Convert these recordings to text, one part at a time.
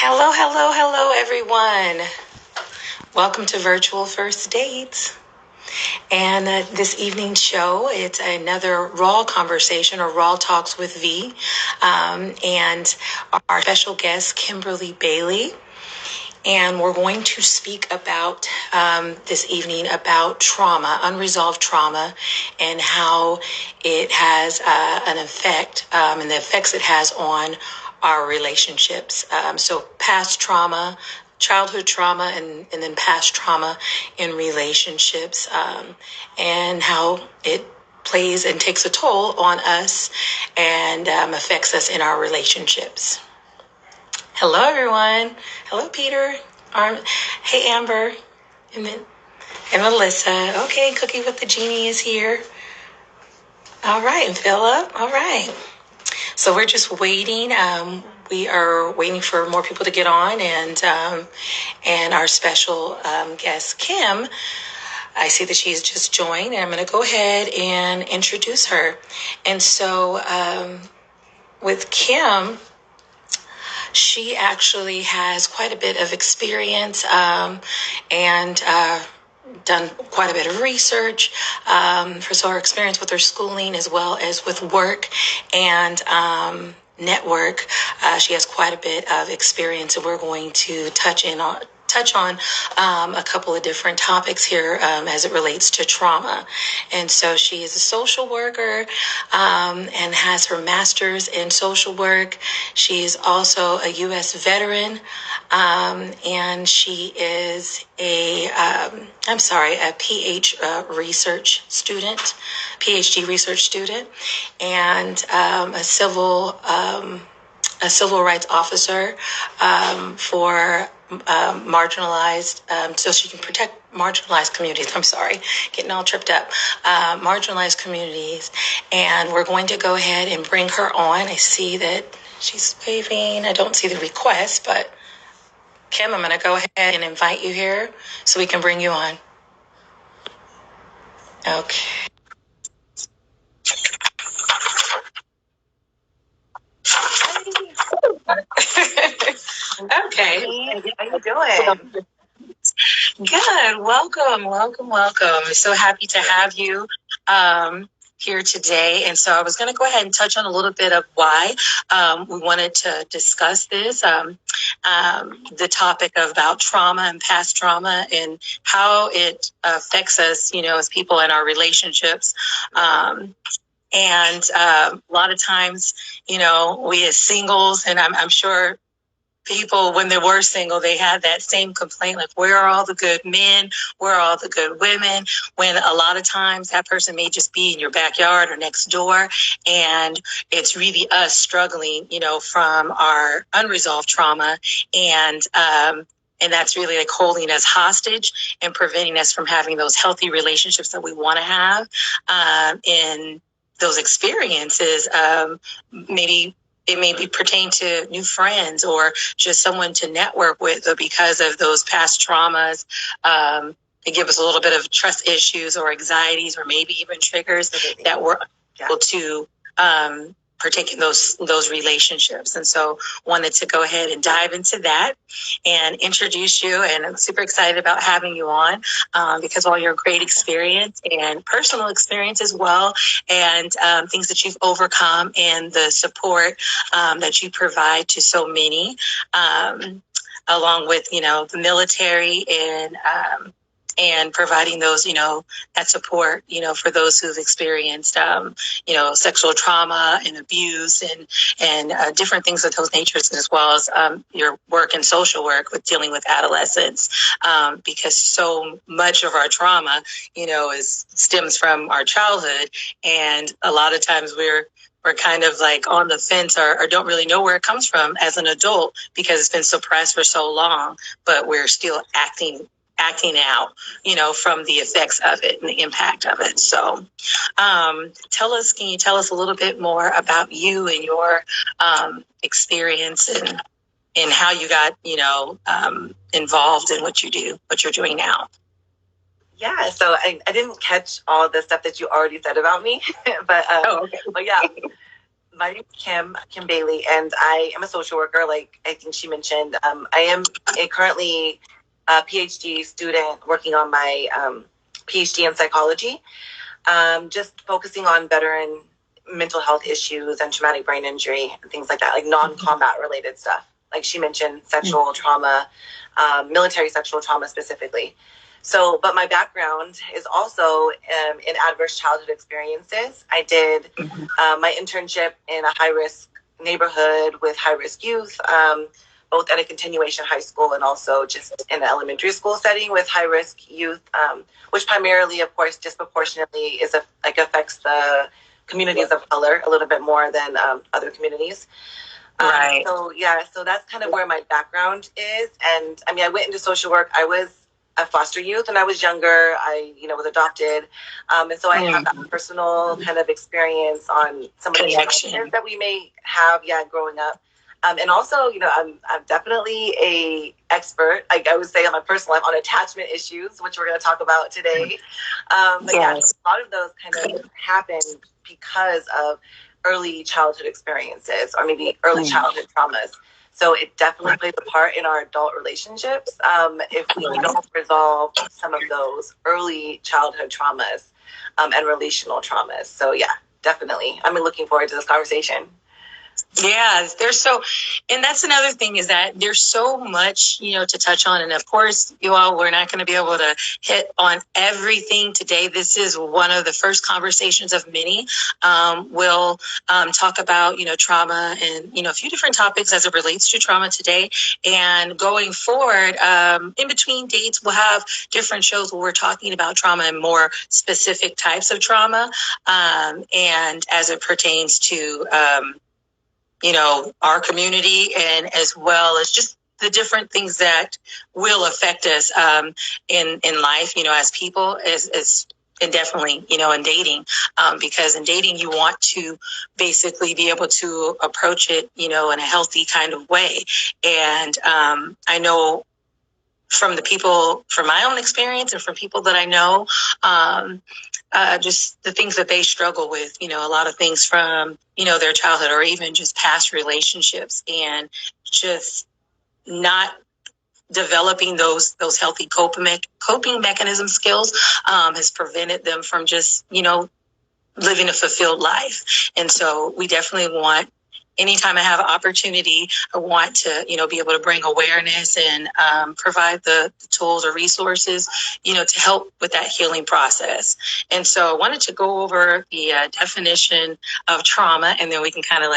Hello, hello, hello, everyone. Welcome to Virtual First Dates. And this evening's show, it's another Raw conversation or Raw Talks with V. And our special guest, Kimberly Bailey. And we're going to speak about this evening about trauma, unresolved trauma, and how it has an effect and the effects it has on our relationships. So past trauma, childhood trauma, and then past trauma in relationships, and how it plays and takes a toll on us and affects us in our relationships. Hello, everyone. Hello, Peter. Hey, Amber. And Melissa. Okay, Cookie with the Genie is here. All right, and Philip. All right. So we're just waiting. We are waiting for more people to get on, and our special guest, Kim. I see that she's just joined, and I'm going to go ahead and introduce her. And so with Kim, she actually has quite a bit of experience and done quite a bit of research for her experience with her schooling as well as with work and network. She has quite a bit of experience, and we're going to touch on a couple of different topics here as it relates to trauma. And so she is a social worker and has her master's in social work. She's also a U.S. veteran, and she is a PhD research student, and a civil rights officer for marginalized, so she can protect marginalized communities. I'm sorry, getting all tripped up. Marginalized communities. And we're going to go ahead and bring her on. I see that she's waving. I don't see the request, but Kim, I'm going to go ahead and invite you here so we can bring you on. Okay. Okay. How you doing? Good. Welcome. So happy to have you here today. And so I was going to go ahead and touch on a little bit of why we wanted to discuss this, the topic about trauma and past trauma and how it affects us, as people in our relationships. And a lot of times, we as singles, and I'm sure people, when they were single, they had that same complaint, like, where are all the good men? Where are all the good women? When a lot of times that person may just be in your backyard or next door. And it's really us struggling, from our unresolved trauma. And that's really like holding us hostage and preventing us from having those healthy relationships that we want to have in those experiences. Maybe it may be pertain to new friends or just someone to network with, or because of those past traumas, it gives us a little bit of trust issues or anxieties, or maybe even triggers that we're able to partake in those relationships. And so wanted to go ahead and dive into that and introduce you. And I'm super excited about having you on because of all your great experience and personal experience as well, and things that you've overcome and the support that you provide to so many, along with, the military and providing those, that support, for those who've experienced, sexual trauma and abuse and different things of those natures, as well as your work in social work with dealing with adolescents, because so much of our trauma, stems from our childhood, and a lot of times we're kind of like on the fence or don't really know where it comes from as an adult because it's been suppressed for so long, but we're still acting out, from the effects of it and the impact of it. So can you tell us a little bit more about you and your experience and how you got, involved in what you're doing now? Yeah, so I didn't catch all the stuff that you already said about me, but, okay. But yeah, My name is Kim Bailey, and I am a social worker, like I think she mentioned. I am currently a PhD student working on my PhD in psychology, just focusing on veteran mental health issues and traumatic brain injury and things like that, like non-combat related stuff. Like she mentioned, sexual trauma, military sexual trauma specifically. So, but my background is also in adverse childhood experiences. I did my internship in a high-risk neighborhood with high-risk youth, both at a continuation high school and also just in an elementary school setting with high-risk youth, which primarily, of course, disproportionately affects the communities of color a little bit more than other communities. Right. So that's kind of where my background is. And I mean, I went into social work. I was a foster youth and I was younger. I, was adopted. And so I have that personal kind of experience on some of the challenges that we may have, growing up. And also, I'm definitely a expert, like I would say on my personal life, on attachment issues, which we're going to talk about today. But yes, a lot of those kind of happen because of early childhood experiences or maybe early childhood traumas. So it definitely plays a part in our adult relationships if we don't resolve some of those early childhood traumas and relational traumas. So yeah, definitely. I'm looking forward to this conversation. Yeah, and that's another thing is that there's so much, to touch on. And of course, you all, we're not going to be able to hit on everything today. This is one of the first conversations of many. We'll talk about, trauma and, a few different topics as it relates to trauma today. And going forward, in between dates, we'll have different shows where we're talking about trauma and more specific types of trauma. And as it pertains to, our community and as well as just the different things that will affect us in life, as people, and definitely, in dating, because in dating, you want to basically be able to approach it, in a healthy kind of way. And I know from my own experience and from people that I know, just the things that they struggle with, a lot of things from, their childhood or even just past relationships and just not developing those healthy coping mechanism skills has prevented them from just, living a fulfilled life. And so we definitely want, anytime I have an opportunity, I want to, be able to bring awareness and provide the tools or resources, to help with that healing process. And so I wanted to go over the definition of trauma, and then we can kind of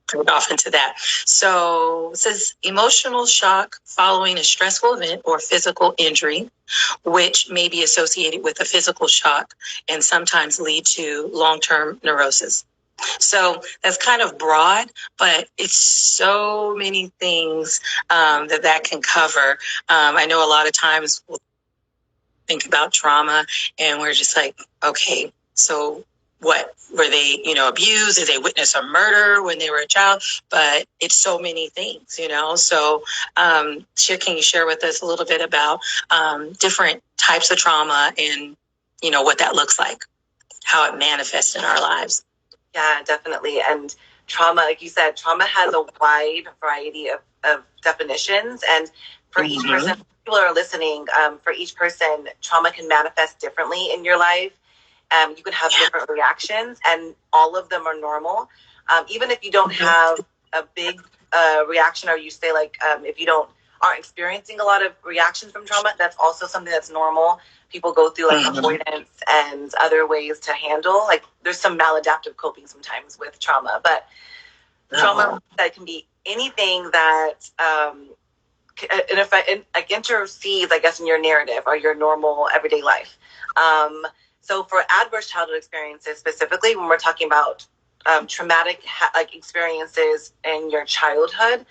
go off into that. So it says emotional shock following a stressful event or physical injury, which may be associated with a physical shock and sometimes lead to long-term neurosis. So that's kind of broad, but it's so many things that can cover. I know a lot of times we'll think about trauma and we're just like, okay, so what? Were they, abused? Did they witness a murder when they were a child? But it's so many things, So can you share with us a little bit about different types of trauma and, what that looks like, how it manifests in our lives? Yeah, definitely. And trauma, like you said, trauma has a wide variety of definitions. And for each person, people are listening, for each person, trauma can manifest differently in your life. You can have different reactions, and all of them are normal. Even if you don't have a big reaction, or you say if you aren't experiencing a lot of reactions from trauma, that's also something that's normal. People go through avoidance and other ways to handle. There's some maladaptive coping sometimes with trauma, but trauma that can be anything that intercedes, I guess, in your narrative or your normal everyday life. So for adverse childhood experiences, specifically when we're talking about traumatic experiences in your childhood,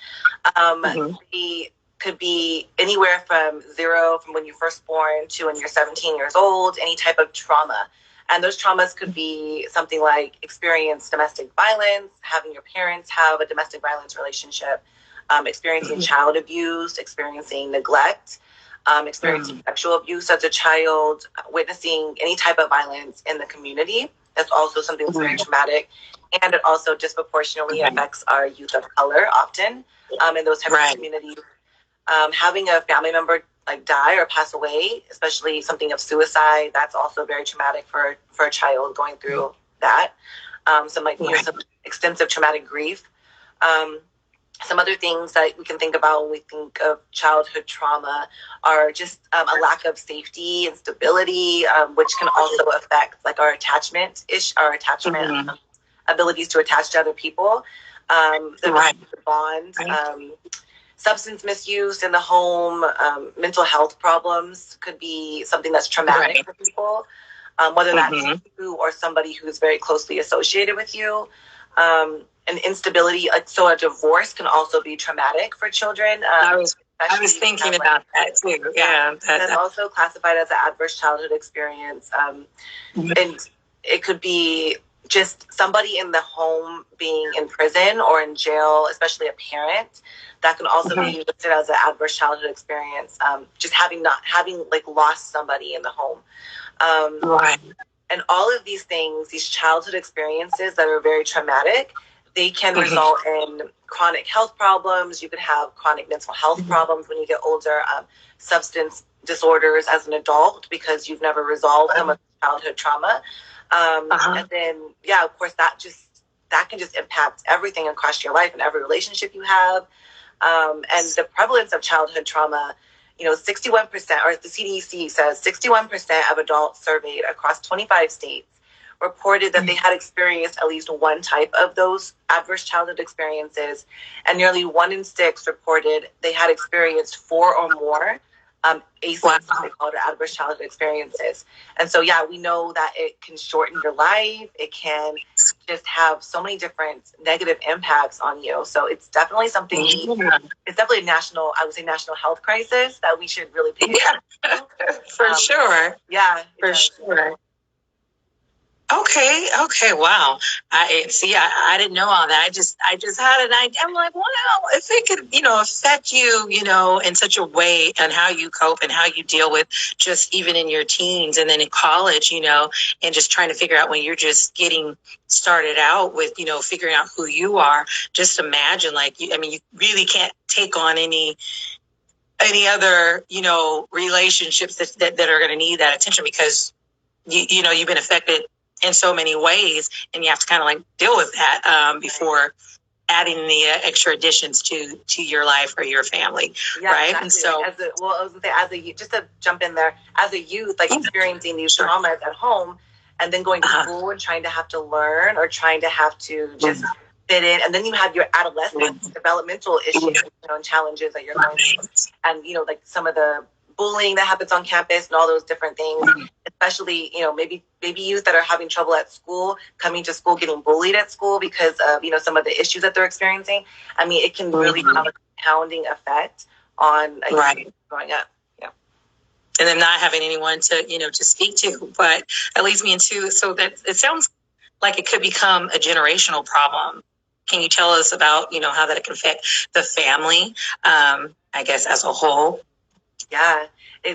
they could be anywhere from 0, from when you're first born, to when you're 17 years old, any type of trauma. And those traumas could be something like experience domestic violence, having your parents have a domestic violence relationship, experiencing child abuse, experiencing neglect, experiencing sexual abuse as a child, witnessing any type of violence in the community. That's also something that's very traumatic. And it also disproportionately affects our youth of color often in those types of communities. Having a family member like die or pass away, especially something of suicide, that's also very traumatic for a child going through that. Some extensive traumatic grief. Some other things that we can think about when we think of childhood trauma are just a lack of safety and stability, which can also affect like our attachment abilities to attach to other people, the bond, substance misuse in the home, mental health problems could be something that's traumatic for people, whether that's you or somebody who's very closely associated with you. And instability, so a divorce can also be traumatic for children. I was thinking about that too. Yeah, that's also classified as an adverse childhood experience. And it could be just somebody in the home being in prison or in jail, especially a parent. That can also be listed as an adverse childhood experience. Just having like lost somebody in the home. And all of these things, these childhood experiences that are very traumatic, they can result in chronic health problems. You could have chronic mental health problems when you get older, substance disorders as an adult because you've never resolved them with childhood trauma. And then, of course, that can just impact everything across your life and every relationship you have. And the prevalence of childhood trauma, 61%, or the CDC says 61% of adults surveyed across 25 states reported that they had experienced at least one type of those adverse childhood experiences, and nearly 1 in 6 reported they had experienced 4 or more ACEs, they call it, adverse childhood experiences. And so, we know that it can shorten your life. It can just have so many different negative impacts on you. So it's definitely something, it's definitely a national health crisis that we should really pay attention to. For sure. Yeah. For sure. Okay, wow. I didn't know all that. I just had an idea. I'm like, wow, if it could, affect you, in such a way and how you cope and how you deal with just even in your teens and then in college, and just trying to figure out when you're just getting started out with, figuring out who you are. Just imagine, you really can't take on any other, relationships that are going to need that attention because you've been affected in so many ways, and you have to kind of deal with that before adding the extra additions to your life or your family, right? Exactly. And so, just to jump in there, as a youth, experiencing these traumas at home, and then going to school and trying to have to learn or trying to have to just fit in, and then you have your adolescent developmental issues, and challenges that you're going through, and some of the bullying that happens on campus and all those different things, especially, maybe youth that are having trouble at school, coming to school, getting bullied at school because of, some of the issues that they're experiencing. I mean, it can really have a compounding effect on growing up. Yeah. And then not having anyone to, to speak to, but that leads me into, so that it sounds like it could become a generational problem. Can you tell us about, how that can affect the family, I guess, as a whole? Yeah.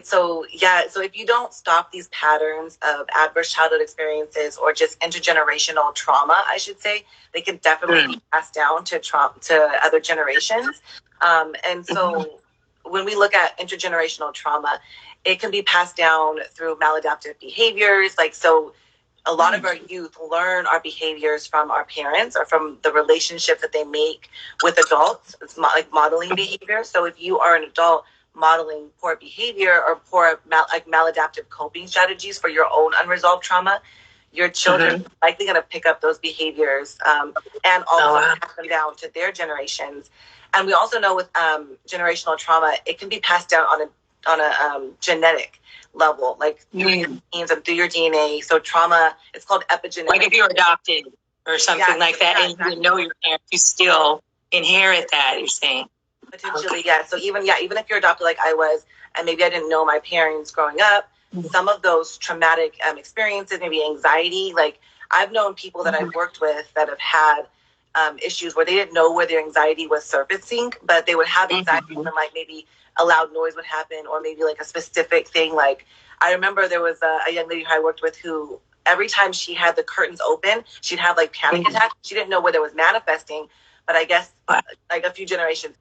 So if you don't stop these patterns of adverse childhood experiences or just intergenerational trauma, I should say, they can definitely be passed down to other generations. And so when we look at intergenerational trauma, it can be passed down through maladaptive behaviors. So a lot of our youth learn our behaviors from our parents or from the relationship that they make with adults. It's like modeling behavior. So if you are an adult modeling poor behavior or poor maladaptive coping strategies for your own unresolved trauma, your children are likely going to pick up those behaviors and also pass them down to their generations. And we also know with generational trauma, it can be passed down on a genetic level, through your genes and through your DNA. So trauma, it's called epigenetic. Like if you're adopted or something like that, and exactly. You know your parents, you still inherit that, you're saying? Potentially, yeah. So even if you're adopted like I was, and maybe I didn't know my parents growing up, some of those traumatic experiences, maybe anxiety, I've known people that I've worked with that have had issues where they didn't know where their anxiety was surfacing, but they would have anxiety when maybe a loud noise would happen, or maybe a specific thing. I remember there was a young lady who I worked with who every time she had the curtains open, she'd have like panic attacks. She didn't know whether it was manifesting, but I guess like a few generations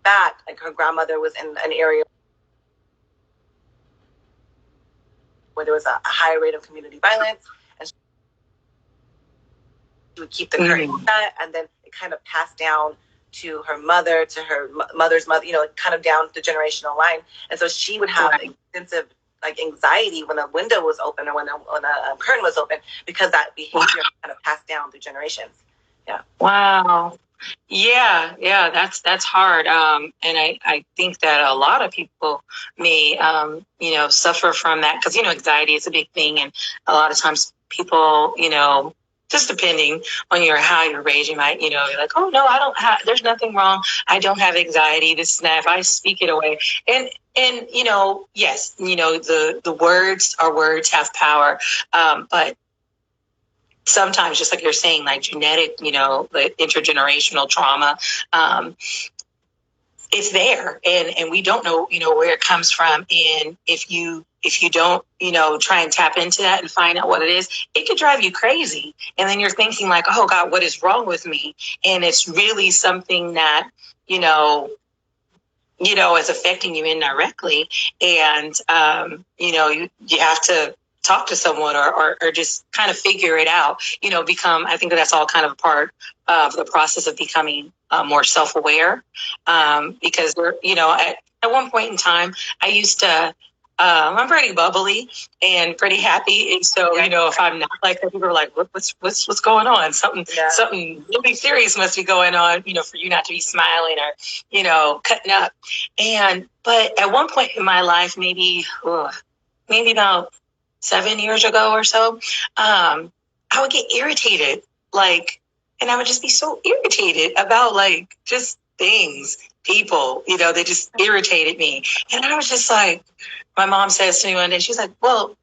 back, like her grandmother was in an area where there was a high rate of community violence, and she would keep the curtain shut, and then it kind of passed down to her mother, to her mother's mother, you know, kind of down the generational line. And so she would have extensive like anxiety when a window was open or when a curtain was open, because that behavior kind of passed down through generations. Yeah. Wow. Yeah, that's hard. And I think that a lot of people may, suffer from that because, anxiety is a big thing. And a lot of times people, just depending on how you're raised, you might, you're like, oh, no, I don't have, there's nothing wrong. I don't have anxiety. This and that. If I speak it away. And yes, the words have power. But sometimes, just like you're saying, like genetic, the intergenerational trauma, it's there, and we don't know, where it comes from. And if you don't, try and tap into that and find out what it is, it could drive you crazy. And then you're thinking like, oh God, what is wrong with me? And it's really something that, is affecting you indirectly. And, you have to talk to someone or just kind of figure it out, I think that's all kind of a part of the process of becoming more self-aware. Because at one point in time, I used to, I'm pretty bubbly and pretty happy. And so, if I'm not like that, people are like, what's going on? Something really serious must be going on, for you not to be smiling or, cutting up. But at one point in my life, maybe about 7 years ago or so, I would get irritated, and I would just be so irritated about just things, people, they just irritated me. And I was just like, my mom says to me one day, she's like, well,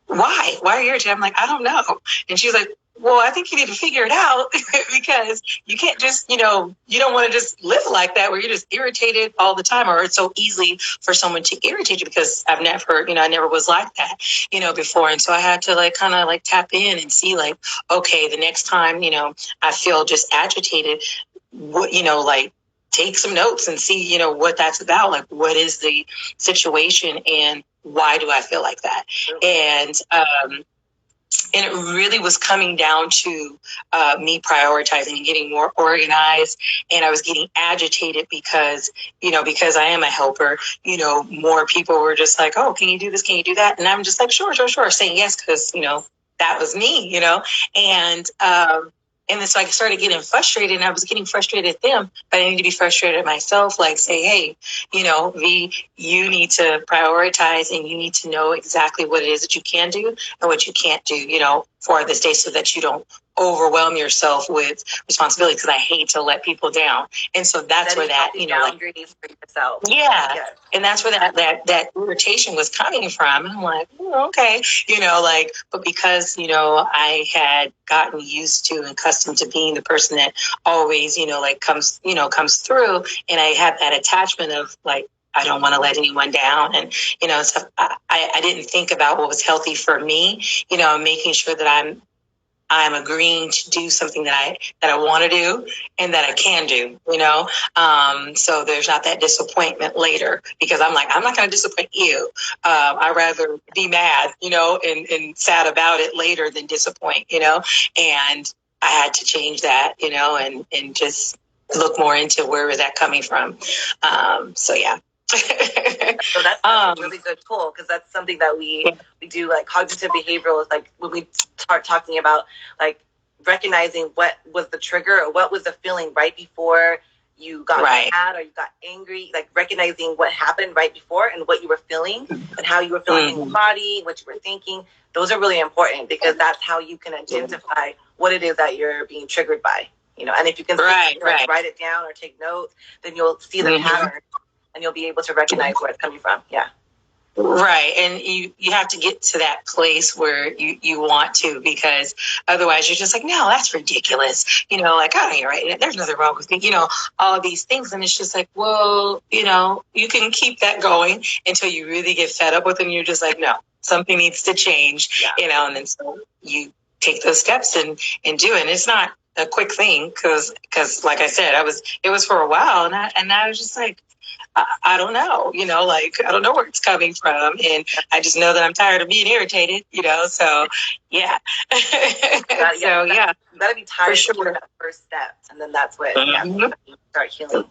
why are you irritated? I'm like, I don't know. And she's like, well, I think you need to figure it out because you can't just, you don't want to just live like that where you're just irritated all the time, or it's so easy for someone to irritate you, because I never was like that, before. And so I had to kind of tap in and see okay, the next time, I feel just agitated, what, take some notes and see, what that's about. What is the situation and why do I feel like that? And it really was coming down to me prioritizing and getting more organized. And I was getting agitated because I am a helper, more people were just like, oh, can you do this? Can you do that? And I'm just like, sure, saying yes, because, that was me, and then so I started getting frustrated, and I was getting frustrated at them, but I need to be frustrated at myself, say, hey, V, you need to prioritize, and you need to know exactly what it is that you can do and what you can't do, for this day, so that you don't overwhelm yourself with responsibility, because I hate to let people down. And so that's where that, boundaries for yourself. Yeah. Yes. And that's where that irritation was coming from. And I'm like, oh, okay, but because, I had gotten used to and accustomed to being the person that always, comes through, and I had that attachment of I don't want to let anyone down. And, so I didn't think about what was healthy for me, making sure that I'm agreeing to do something that I want to do and that I can do, so there's not that disappointment later, because I'm not going to disappoint you. I'd rather be mad, and sad about it later than disappoint, and I had to change that, and just look more into where was that coming from. So, yeah. So that's a really good tool, because that's something that we do, cognitive behavioral, when we start talking about recognizing what was the trigger or what was the feeling right before you got mad or you got angry, recognizing what happened right before and what you were feeling and how you were feeling in your body, what you were thinking. Those are really important, because that's how you can identify what it is that you're being triggered by, and if you can write it down or take notes, then you'll see the pattern. And you'll be able to recognize where it's coming from. Yeah. Right. And you have to get to that place where you want to, because otherwise you're just like, no, that's ridiculous. I don't hear right. There's nothing wrong with me, all these things. And it's just like, well, you can keep that going until you really get fed up with it. And you're just like, no, something needs to change, and then so you take those steps and do it. And it's not a quick thing because like I said, it was for a while, and I was just like, I don't know, I don't know where it's coming from. And I just know that I'm tired of being irritated, so yeah. So yeah. You gotta be tired for sure. of that first step. And then that's what you start healing.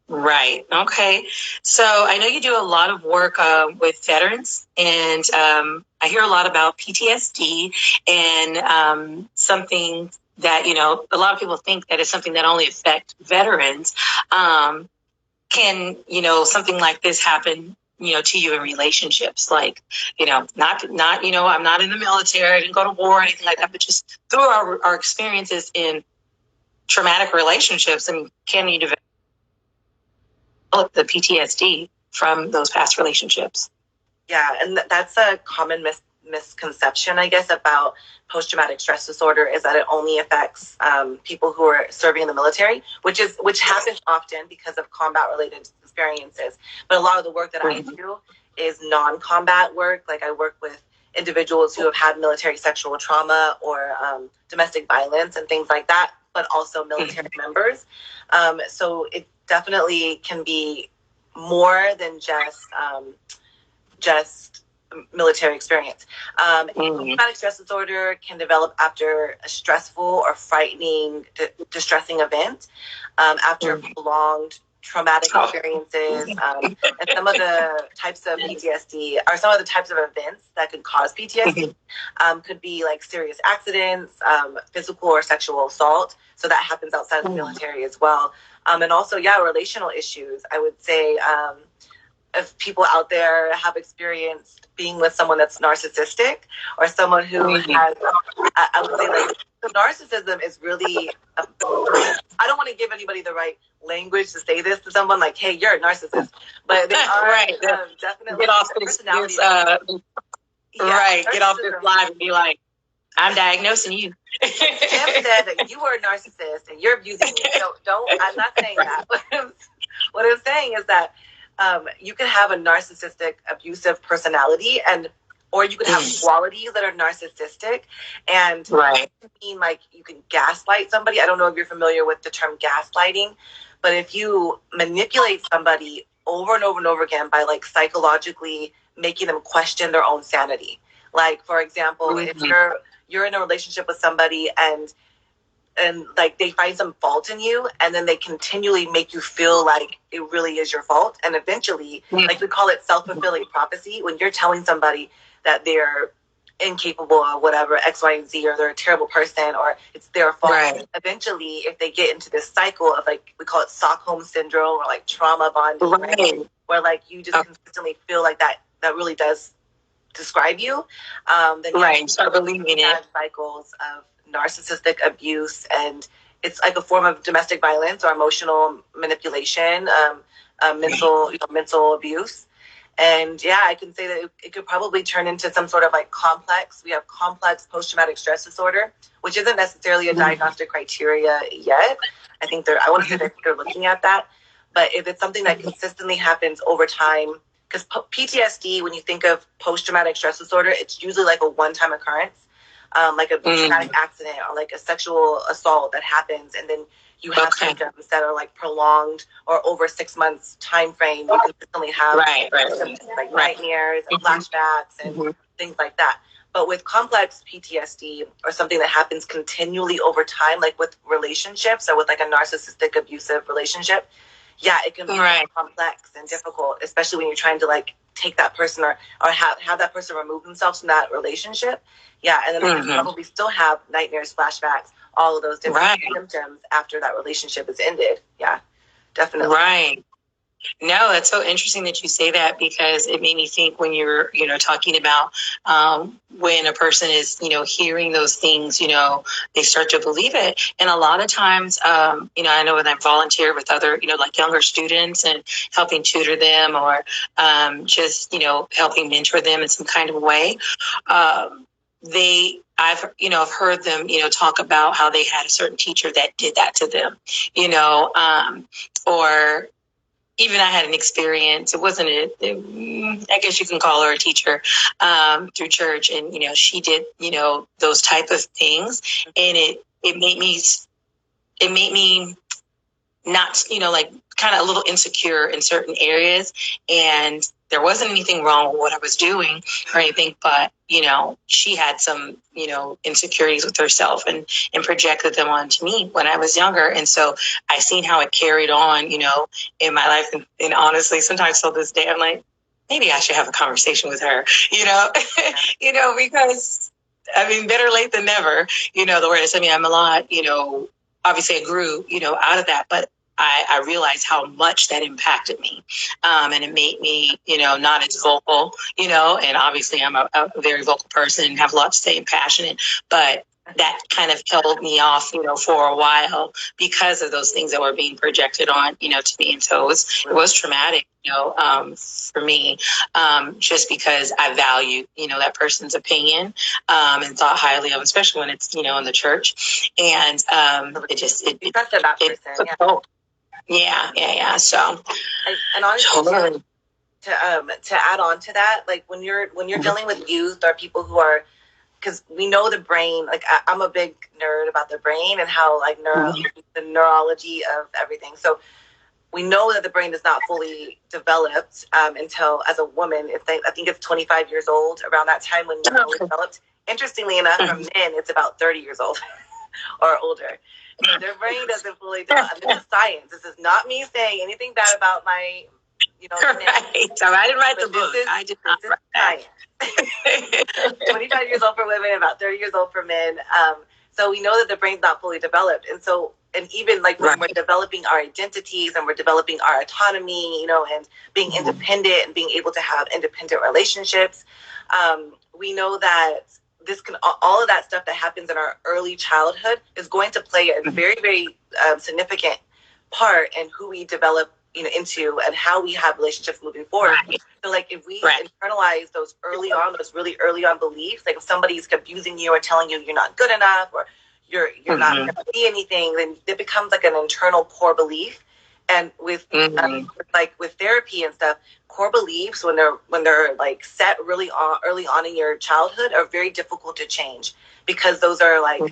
Right. Okay. So I know you do a lot of work with veterans, and I hear a lot about PTSD and something that, a lot of people think that it's something that only affects veterans. Can, something like this happen, to you in relationships? Like, not, I'm not in the military, I didn't go to war or anything like that, but just through our experiences in traumatic relationships, and can you develop the PTSD from those past relationships? Yeah, and that's a common misconception, I guess, about post-traumatic stress disorder, is that it only affects people who are serving in the military, which happens often because of combat-related experiences. But a lot of the work that I do is non-combat work. Like, I work with individuals who have had military sexual trauma or domestic violence and things like that, but also military members. So it definitely can be more than just military experience. Post-traumatic stress disorder can develop after a stressful or frightening, distressing event, after prolonged traumatic experiences. And some of the types of PTSD, or some of the types of events that could cause PTSD, could be like serious accidents, physical or sexual assault. So that happens outside of the military as well. And also, relational issues. I would say, if people out there have experienced being with someone that's narcissistic, or someone who has, I would say, like, the narcissism is really, I don't want to give anybody the right language to say this to someone, like, hey, you're a narcissist, but they are definitely get off this personality. Get off this live and be like, I'm diagnosing you. Jim said that you were a narcissist and you're abusing me. So I'm not saying that. What I'm saying is that you can have a narcissistic, abusive personality, or you could have qualities that are narcissistic, and mean, like, you can gaslight somebody. I don't know if you're familiar with the term gaslighting, but if you manipulate somebody over and over and over again by, like, psychologically making them question their own sanity. Like, for example, if you're in a relationship with somebody and like, they find some fault in you, and then they continually make you feel like it really is your fault. And eventually, like, we call it self-fulfilling prophecy, when you're telling somebody that they're incapable of whatever, X, Y, and Z, or they're a terrible person, or it's their fault. Eventually, if they get into this cycle of, like, we call it Stockholm syndrome, or like trauma bonding, where, like, you just consistently feel like that really does describe you, then you start believing in cycles of narcissistic abuse, and it's like a form of domestic violence or emotional manipulation, mental abuse. And I can say that it could probably turn into some sort of, like, complex. We have complex post-traumatic stress disorder, which isn't necessarily a diagnostic criteria yet. I think I want to say that they're looking at that. But if it's something that consistently happens over time, because PTSD, when you think of post-traumatic stress disorder, it's usually like a one-time occurrence, like a traumatic accident or like a sexual assault that happens, and then you have symptoms that are, like, prolonged or over 6 months time frame. You consistently have symptoms like nightmares and flashbacks and things like that. But with complex PTSD, or something that happens continually over time, like with relationships, or with, like, a narcissistic abusive relationship, it can be complex and difficult, especially when you're trying to, like, take that person or have that person remove themselves from that relationship. And then they can probably still have nightmares, flashbacks, all of those different symptoms after that relationship is ended. Yeah, definitely. No, that's so interesting that you say that, because it made me think when you're, talking about when a person is, hearing those things, they start to believe it. And a lot of times, I know when I volunteer with other, like, younger students and helping tutor them, or just, helping mentor them in some kind of way, I've heard them, talk about how they had a certain teacher that did that to them, or even I had an experience. It wasn't I guess you can call her a teacher through church, and she did those type of things, and it made me not like kind of a little insecure in certain areas, and there wasn't anything wrong with what I was doing or anything, but she had some insecurities with herself and projected them onto me when I was younger, and so I seen how it carried on in my life, and honestly sometimes till this day I'm like, maybe I should have a conversation with her, because I mean, better late than never, the words. I mean, I'm a lot, obviously I grew, out of that, but I realized how much that impacted me. And it made me, not as vocal, and obviously I'm a very vocal person and have a lot to say and passionate, but that kind of held me off, for a while because of those things that were being projected on, to me. And so it was traumatic, for me, just because I valued, that person's opinion, and thought highly of, especially when it's, in the church. And it trusted that person. Yeah. So, and honestly, totally. to add on to that, like when you're dealing with youth or people who are, because we know the brain, like I'm a big nerd about the brain and how like the neurology of everything. So we know that the brain is not fully developed until, as a woman, I think it's 25 years old, around that time when you're fully developed. Interestingly enough, for men, it's about 30 years old or older. So their brain doesn't fully develop. This is science. This is not me saying anything bad about my, right. So I didn't write the book. I did not write that. 25 years old for women, about 30 years old for men. So we know that the brain's not fully developed. And even like when we're developing our identities and we're developing our autonomy, and being independent and being able to have independent relationships, we know that all of that stuff that happens in our early childhood is going to play a very, very significant part in who we develop, into, and how we have relationships moving forward. Right. So like if we internalize those really early on beliefs, like if somebody's abusing you or telling you you're not good enough or you're not going to be anything, then it becomes like an internal core belief. And with with therapy and stuff, core beliefs when they're like set early on in your childhood are very difficult to change, because those are like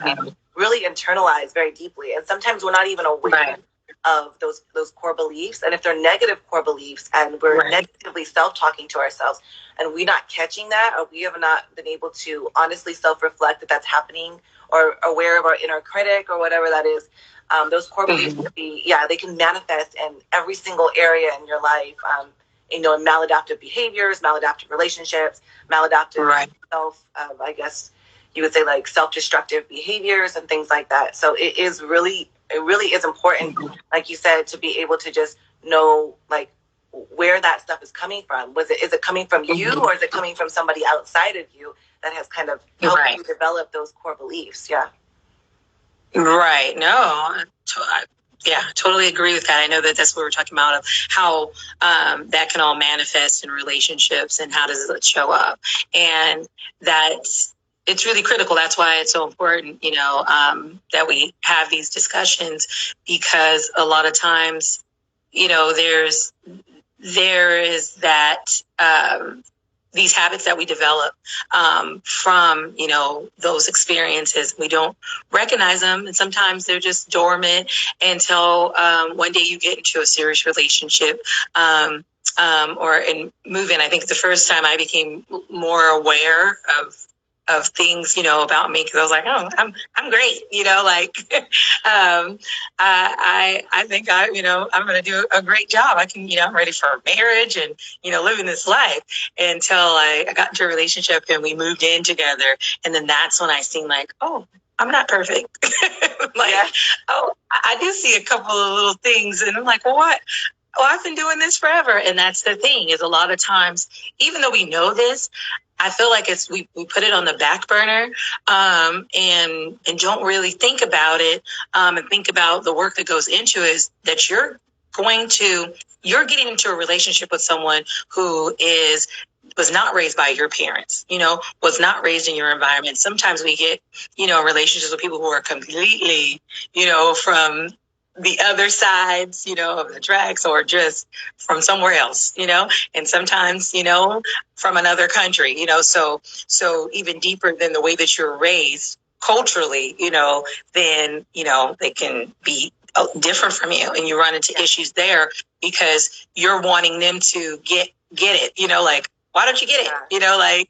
really internalized very deeply, and sometimes we're not even aware of those core beliefs. And if they're negative core beliefs and we're negatively self-talking to ourselves and we're not catching that, or we have not been able to honestly self-reflect that that's happening, or aware of our inner critic or whatever that is, those core beliefs can they can manifest in every single area in your life. In maladaptive behaviors, maladaptive relationships, maladaptive I guess you would say like self-destructive behaviors and things like that. So it really is important, like you said, to be able to just know like where that stuff is coming from. Is it coming from you, or is it coming from somebody outside of you that has kind of helped you develop those core beliefs? Yeah. Right. No, totally agree with that. I know that's what we're talking about, of how that can all manifest in relationships and how does it show up. And it's really critical. That's why it's so important, that we have these discussions, because a lot of times, there is that these habits that we develop from, those experiences. We don't recognize them. And sometimes they're just dormant until one day you get into a serious relationship or move in. I think the first time I became more aware of things, about me, because I was like, oh, I'm great, I think I'm going to do a great job. I can, I'm ready for marriage and, living this life, until I got into a relationship and we moved in together. And then that's when I seen like, oh, I'm not perfect. Oh, I do see a couple of little things. And I'm like, well, what? Oh, I've been doing this forever. And that's the thing, is a lot of times, even though we know this, I feel like we put it on the back burner and don't really think about it and think about the work that goes into it, is that you're getting into a relationship with someone who was not raised by your parents, was not raised in your environment. Sometimes we get, relationships with people who are completely, from the other sides, of the tracks, or just from somewhere else, and sometimes, from another country, so even deeper than the way that you're raised culturally, then, they can be different from you, and you run into issues there because you're wanting them to get it, like, why don't you get it?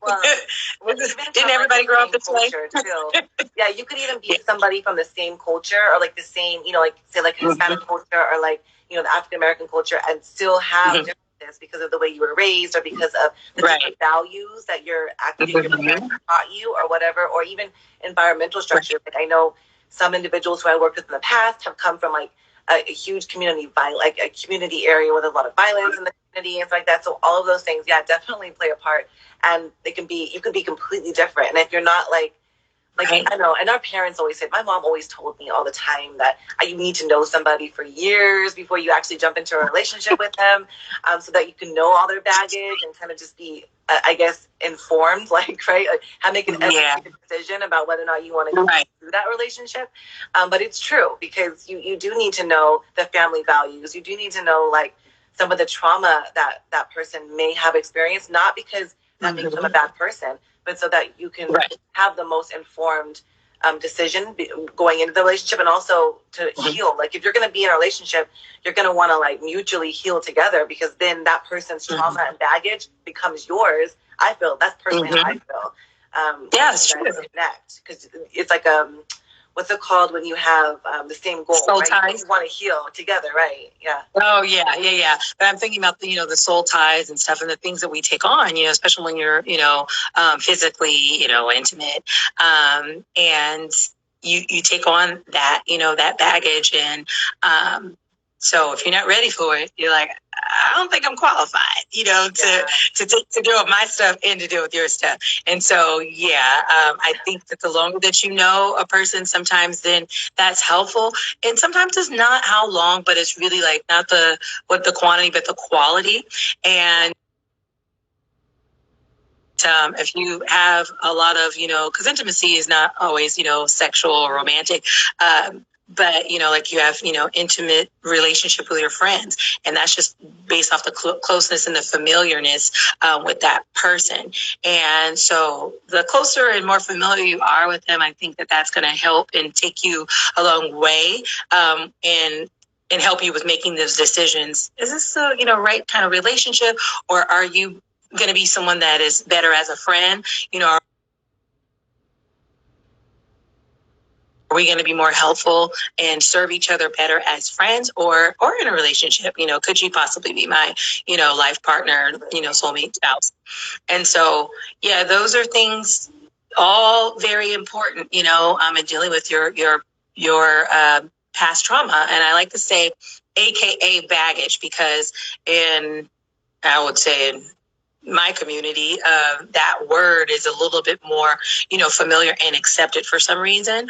Well, didn't everybody grow up this way? Yeah, you could even be somebody from the same culture, or like the same, like say like Hispanic culture, or like, the African American culture, and still have differences because of the way you were raised, or because of the different values that your parents taught you, or whatever, or even environmental structure. Like, I know some individuals who I worked with in the past have come from like a huge community like a community area with a lot of violence in the community and stuff like that. So all of those things, definitely play a part, and you can be completely different. And if you're not like I know, and our parents always said, my mom always told me all the time that you need to know somebody for years before you actually jump into a relationship with them, so that you can know all their baggage and kind of just be, I guess, informed, right? Make an educated decision about whether or not you want to go through that relationship. But it's true, because you do need to know the family values. You do need to know, like, some of the trauma that person may have experienced, not because that makes them a bad person, but so that you can have the most informed decision going into the relationship, and also to heal. Like, if you're going to be in a relationship, you're going to want to like mutually heal together, because then that person's trauma and baggage becomes yours. I feel that's personally how I feel. It's true. Connect, because it's like what's it called when you have the same goal? Soul ties. You want to heal together, right? Yeah. Oh yeah. But I'm thinking about the soul ties and stuff, and the things that we take on, especially when you're physically intimate, and you take on that that baggage, and so if you're not ready for it, you're like, I don't think I'm qualified, to deal with my stuff and to deal with your stuff. And so, I think that the longer that you know a person, sometimes then that's helpful. And sometimes it's not how long, but it's really like not the quantity, but the quality. And if you have a lot of, because intimacy is not always, sexual or romantic, but like you have intimate relationship with your friends, and that's just based off the closeness and the familiarness with that person. And so the closer and more familiar you are with them, I think that that's going to help and take you a long way, and help you with making those decisions. Is this the right kind of relationship, or are you going to be someone that is better as a friend? Are we going to be more helpful and serve each other better as friends, or in a relationship? Could you possibly be my, life partner, soulmate, spouse? And so, those are things all very important, in dealing with your past trauma. And I like to say, AKA baggage, because I would say in my community, that word is a little bit more, familiar and accepted for some reason,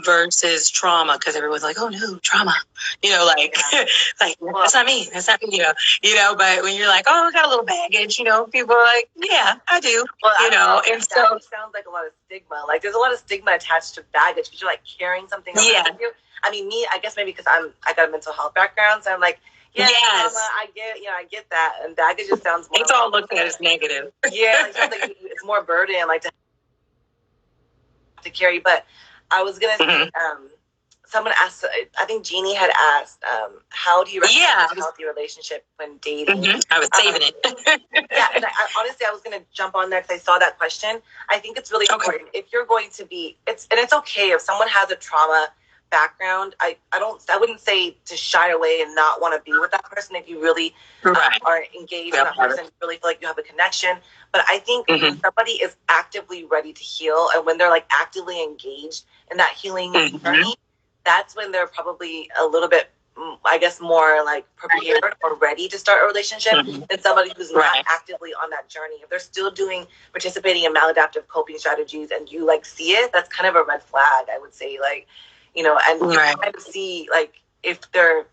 versus trauma, because everyone's like, oh no, trauma, like, that's not me, but when you're like, oh, I got a little baggage, people are like, yeah, I do, and so sounds like a lot of stigma. Like, there's a lot of stigma attached to baggage, because you're like carrying something around with you. I mean, me, I guess maybe because I got a mental health background, so I'm like, trauma, I get that. And baggage just sounds more. It's all looked at as negative. It sounds like it's more burden, like to carry. But I was gonna say, someone asked, I think Jeannie had asked, how do you recommend a healthy relationship when dating? I was saving it. And honestly, I was gonna jump on there because I saw that question. I think it's really important if you're going to be. It's okay if someone has a trauma background. I wouldn't say to shy away and not want to be with that person if you really are engaged in that person, really feel like you have a connection. But I think when somebody is actively ready to heal, and when they're like actively engaged in that healing journey, that's when they're probably a little bit, I guess, more like prepared or ready to start a relationship than somebody who's not actively on that journey. If they're still participating in maladaptive coping strategies, and you like see it, that's kind of a red flag, I would say. Like, and you kind of see, like, if they're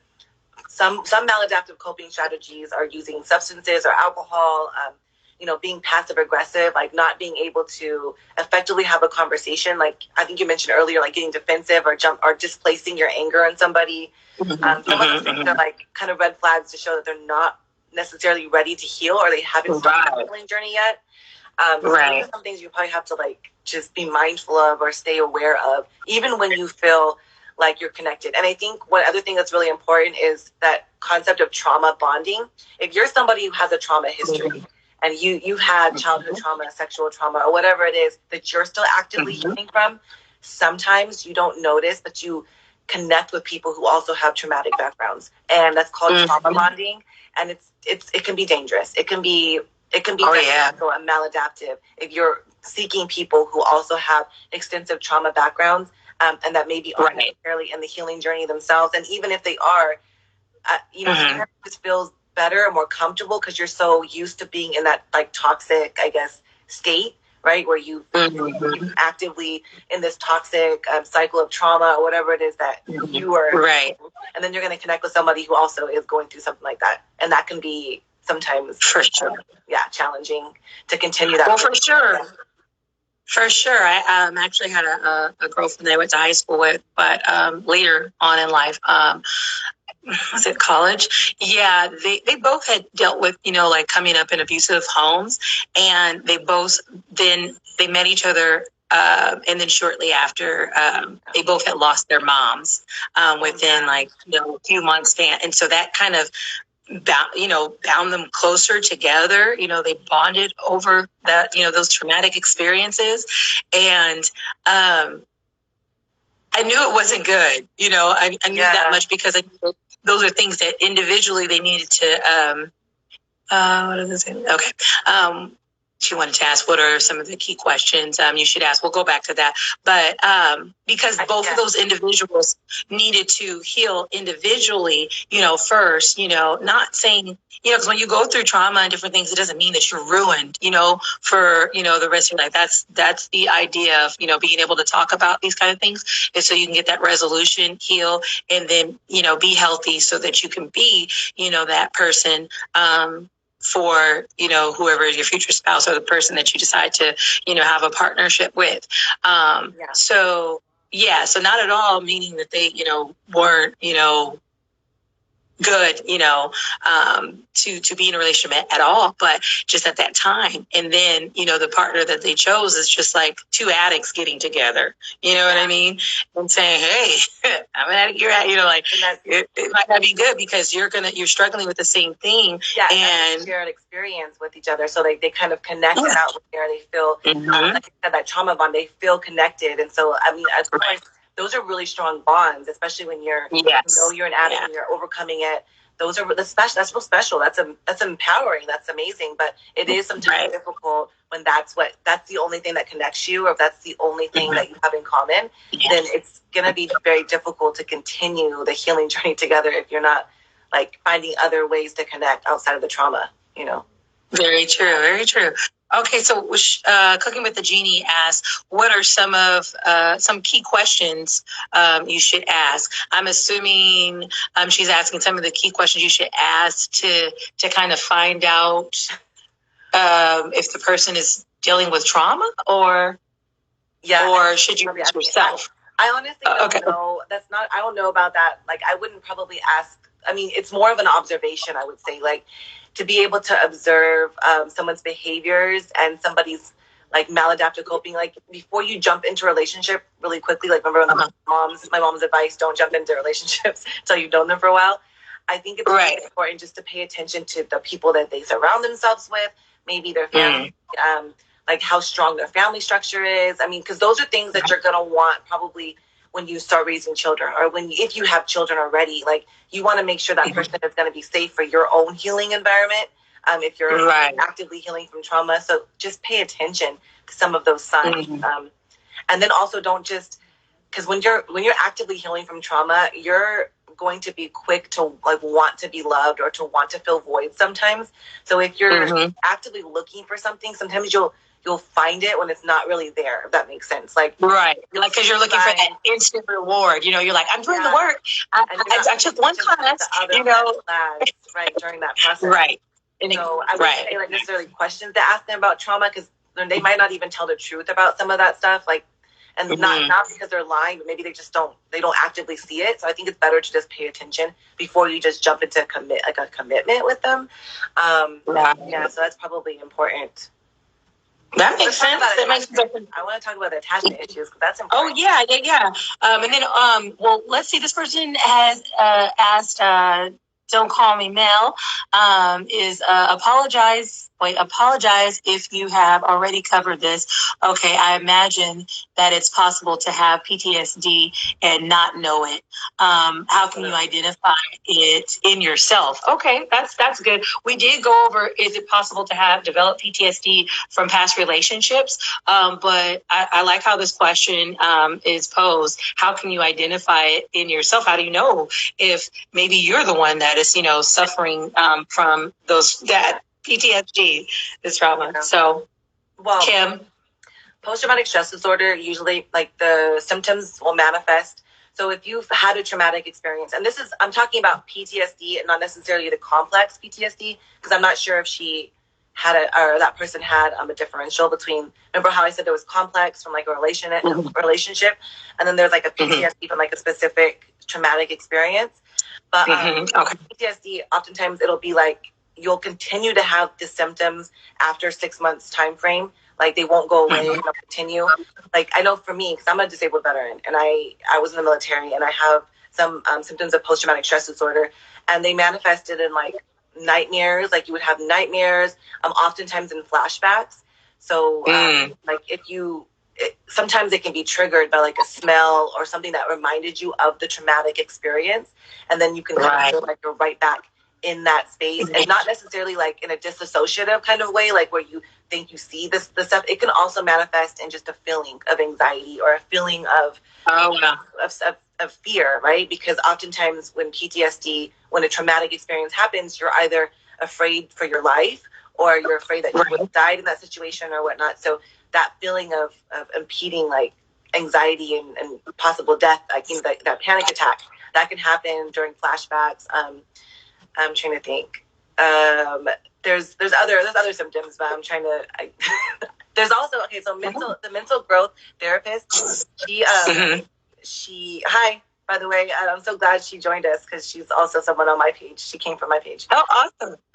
some maladaptive coping strategies are using substances or alcohol, being passive aggressive, like not being able to effectively have a conversation. Like I think you mentioned earlier, like getting defensive or displacing your anger on somebody. Some of those things are like kind of red flags to show that they're not necessarily ready to heal, or they haven't started the healing journey yet. So those are some things you probably have to like just be mindful of or stay aware of, even when you feel like you're connected. And I think one other thing that's really important is that concept of trauma bonding. If you're somebody who has a trauma history and you've had childhood trauma, sexual trauma, or whatever it is that you're still actively healing from, sometimes you don't notice, but you connect with people who also have traumatic backgrounds, and that's called trauma bonding. And it can be dangerous. It can be detrimental and maladaptive if you're seeking people who also have extensive trauma backgrounds, and that maybe aren't necessarily in the healing journey themselves. And even if they are, sometimes it just feels better and more comfortable because you're so used to being in that like toxic, I guess, state, right? Where you're actively in this toxic cycle of trauma or whatever it is that you are. Right. And then you're going to connect with somebody who also is going through something like that. And that can be sometimes, for sure, challenging to continue that. Well, for sure. For sure. I actually had a girlfriend that I went to high school with, but later on in life, was it college? Yeah, they both had dealt with, like coming up in abusive homes, and they met each other. And then shortly after, they both had lost their moms within a few months. And so that kind of bound them closer together. They bonded over that, those traumatic experiences. And I knew it wasn't good. I knew that much because those are things that individually they needed to, what is this? Okay. She wanted to ask, what are some of the key questions you should ask? We'll go back to that. But because both of those individuals needed to heal individually, first, not saying, because when you go through trauma and different things, it doesn't mean that you're ruined, for, the rest of your life. That's the idea of, being able to talk about these kind of things is so you can get that resolution, heal, and then, be healthy so that you can be, that person, for, whoever is your future spouse or the person that you decide to, have a partnership with. So not at all meaning that they, weren't, good, to be in a relationship at all, but just at that time. And then, the partner that they chose is just like two addicts getting together, what I mean? And saying, hey, I'm an addict, you're addict, it might not be good because you're struggling with the same thing. Yeah, and share an experience with each other. So they kind of connect out there. They feel, like I said, that trauma bond, they feel connected. And so, of course, those are really strong bonds, especially when you're, you're an addict and you're overcoming it. Those are special. That's real special. That's empowering. That's amazing. But it is sometimes difficult when that's the only thing that connects you, or if that's the only thing that you have in common. Then it's gonna be very difficult to continue the healing journey together if you're not like finding other ways to connect outside of the trauma. Very true. Very true. Okay, so Cooking with the Genie asks, what are some key questions you should ask? I'm assuming she's asking some of the key questions you should ask to kind of find out if the person is dealing with trauma, or should you reach yourself? I honestly don't know. I don't know about that. Like, I wouldn't probably ask. I mean, it's more of an observation, I would say, like, to be able to observe someone's behaviors and somebody's like maladaptive coping, like before you jump into a relationship really quickly, like remember my mom's advice, don't jump into relationships until you've known them for a while. I think it's really important just to pay attention to the people that they surround themselves with, maybe their family, like how strong their family structure is. I mean, because those are things that you're going to want probably when you start raising children, or if you have children already, like you want to make sure that person is going to be safe for your own healing environment. If you're actively healing from trauma, so just pay attention to some of those signs, and then also don't just, because when you're actively healing from trauma, you're going to be quick to like want to be loved or to want to fill voids sometimes. So if you're actively looking for something, sometimes you'll find it when it's not really there, if that makes sense. Like, because you're looking for that instant reward. You're like, I'm doing the work. I took one class, during that process. So I wouldn't say like necessarily questions to ask them about trauma, because they might not even tell the truth about some of that stuff. Like, and not because they're lying, but maybe they don't actively see it. So I think it's better to just pay attention before you just jump into a commitment with them. Yeah, so that's probably important. That makes sense. That makes sense. I want to talk about the attachment issues, because that's important. Oh yeah. And then well, let's see. This person has asked. Don't call me Mel. Is apologize if you have already covered this. Okay, I imagine that it's possible to have PTSD and not know it. How can you identify it in yourself? Okay, that's good. We did go over, is it possible to develop PTSD from past relationships? But I like how this question is posed. How can you identify it in yourself? How do you know if maybe you're the one that is, suffering from that PTSD, this trauma? Yeah. So, well, Kim. Post-traumatic stress disorder, usually like the symptoms will manifest. So if you've had a traumatic experience, and I'm talking about PTSD and not necessarily the complex PTSD, because I'm not sure if that person had a differential between, remember how I said there was complex from like a relationship, and then there's like a PTSD from like a specific traumatic experience. But PTSD, oftentimes it'll be like, you'll continue to have the symptoms after 6 months time frame. Like they won't go away, they'll continue. Like I know for me, because I'm a disabled veteran, and I was in the military, and I have some symptoms of post-traumatic stress disorder, and they manifested in like nightmares. Like you would have nightmares, oftentimes in flashbacks. So like sometimes it can be triggered by like a smell or something that reminded you of the traumatic experience, and then you can kind of feel like you're right back in that space, and not necessarily like in a disassociative kind of way, like where you think you see the stuff. It can also manifest in just a feeling of anxiety or a feeling of fear, right? Because oftentimes when a traumatic experience happens, you're either afraid for your life, or you're afraid that you would have died in that situation or whatnot. So that feeling of impeding like anxiety and possible death, I think that panic attack, that can happen during flashbacks. I'm trying to think. There's other symptoms, but I'm trying to. There's also the mental growth therapist. She hi, by the way, I'm so glad she joined us, because she's also someone on my page. She came from my page. Oh,